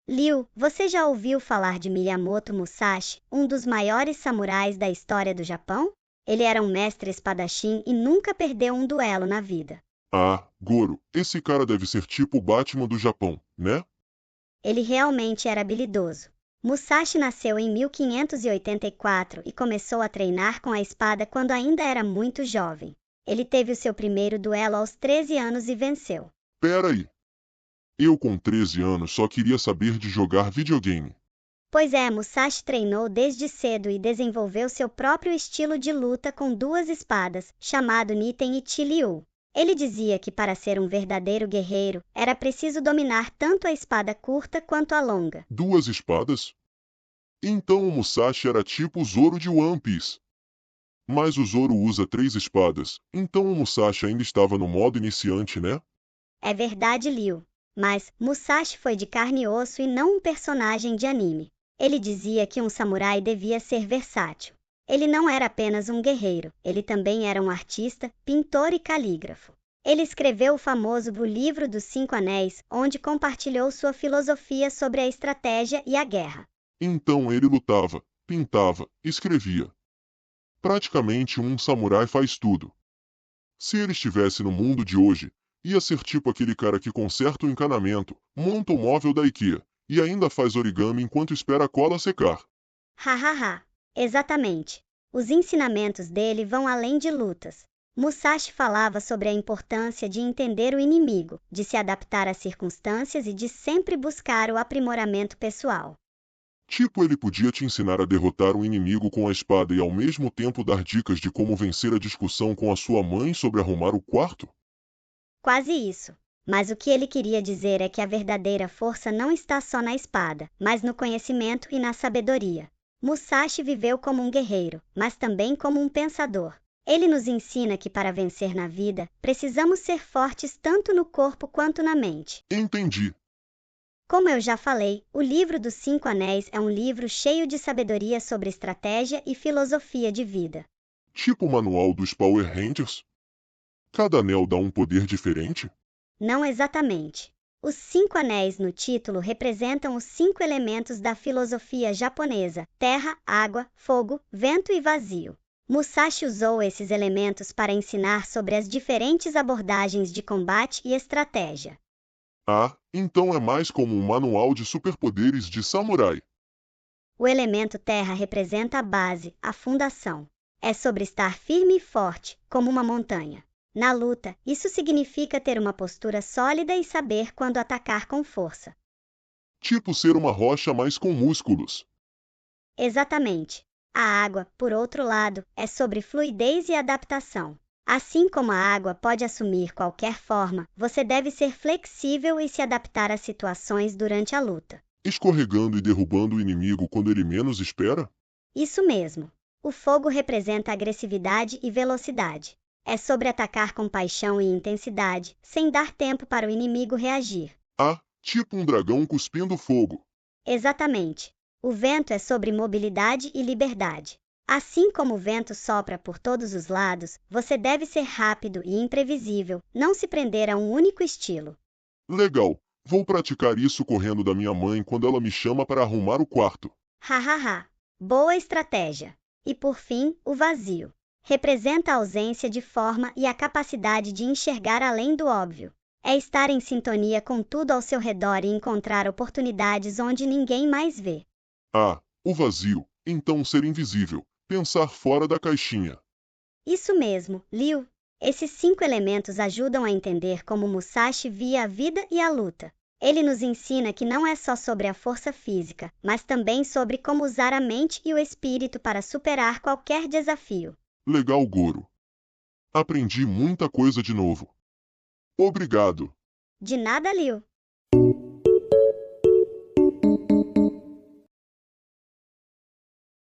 Liu, você já ouviu falar de Miyamoto Musashi, um dos maiores samurais da história do Japão? Ele era um mestre espadachim e nunca perdeu um duelo na vida. Ah, Goro, esse cara deve ser tipo o Batman do Japão, né? Ele realmente era habilidoso. Musashi nasceu em 1584 e começou a treinar com a espada quando ainda era muito jovem. Ele teve o seu primeiro duelo aos 13 anos e venceu. Pera aí. Eu com 13 anos só queria saber de jogar videogame. Pois é, Musashi treinou desde cedo e desenvolveu seu próprio estilo de luta com duas espadas, chamado Niten Ichi Ryu. Ele dizia que para ser um verdadeiro guerreiro, era preciso dominar tanto a espada curta quanto a longa. Duas espadas? Então o Musashi era tipo o Zoro de One Piece. Mas o Zoro usa 3 espadas, então o Musashi ainda estava no modo iniciante, né? É verdade, Liu. Mas Musashi foi de carne e osso e não um personagem de anime. Ele dizia que um samurai devia ser versátil. Ele não era apenas um guerreiro, ele também era um artista, pintor e calígrafo. Ele escreveu o famoso O Livro dos Cinco Anéis, onde compartilhou sua filosofia sobre a estratégia e a guerra. Então ele lutava, pintava, escrevia. Praticamente um samurai faz tudo. Se ele estivesse no mundo de hoje, ia ser tipo aquele cara que conserta o encanamento, monta o móvel da IKEA e ainda faz origami enquanto espera a cola secar. Hahaha. Exatamente. Os ensinamentos dele vão além de lutas. Musashi falava sobre a importância de entender o inimigo, de se adaptar às circunstâncias e de sempre buscar o aprimoramento pessoal. Tipo, ele podia te ensinar a derrotar um inimigo com a espada e ao mesmo tempo dar dicas de como vencer a discussão com a sua mãe sobre arrumar o quarto? Quase isso. Mas o que ele queria dizer é que a verdadeira força não está só na espada, mas no conhecimento e na sabedoria. Musashi viveu como um guerreiro, mas também como um pensador. Ele nos ensina que para vencer na vida, precisamos ser fortes tanto no corpo quanto na mente. Entendi. Como eu já falei, o Livro dos Cinco Anéis é um livro cheio de sabedoria sobre estratégia e filosofia de vida. Tipo o manual dos Power Rangers? Cada anel dá um poder diferente? Não exatamente. Os cinco anéis no título representam os 5 elementos da filosofia japonesa: terra, água, fogo, vento e vazio. Musashi usou esses elementos para ensinar sobre as diferentes abordagens de combate e estratégia. Ah, então é mais como um manual de superpoderes de samurai. O elemento terra representa a base, a fundação. É sobre estar firme e forte, como uma montanha. Na luta, isso significa ter uma postura sólida e saber quando atacar com força. Tipo ser uma rocha, mas com músculos. Exatamente. A água, por outro lado, é sobre fluidez e adaptação. Assim como a água pode assumir qualquer forma, você deve ser flexível e se adaptar às situações durante a luta. Escorregando e derrubando o inimigo quando ele menos espera? Isso mesmo. O fogo representa agressividade e velocidade. É sobre atacar com paixão e intensidade, sem dar tempo para o inimigo reagir. Ah, tipo um dragão cuspindo fogo. Exatamente. O vento é sobre mobilidade e liberdade. Assim como o vento sopra por todos os lados, você deve ser rápido e imprevisível, não se prender a um único estilo. Legal, vou praticar isso correndo da minha mãe quando ela me chama para arrumar o quarto. Hahaha. Boa estratégia. E por fim, o vazio. Representa a ausência de forma e a capacidade de enxergar além do óbvio. É estar em sintonia com tudo ao seu redor e encontrar oportunidades onde ninguém mais vê. Ah, o vazio, então ser invisível, pensar fora da caixinha. Isso mesmo, Liu. Esses 5 elementos ajudam a entender como Musashi via a vida e a luta. Ele nos ensina que não é só sobre a força física, mas também sobre como usar a mente e o espírito para superar qualquer desafio. Legal, Goro. Aprendi muita coisa de novo. Obrigado. De nada, Liu.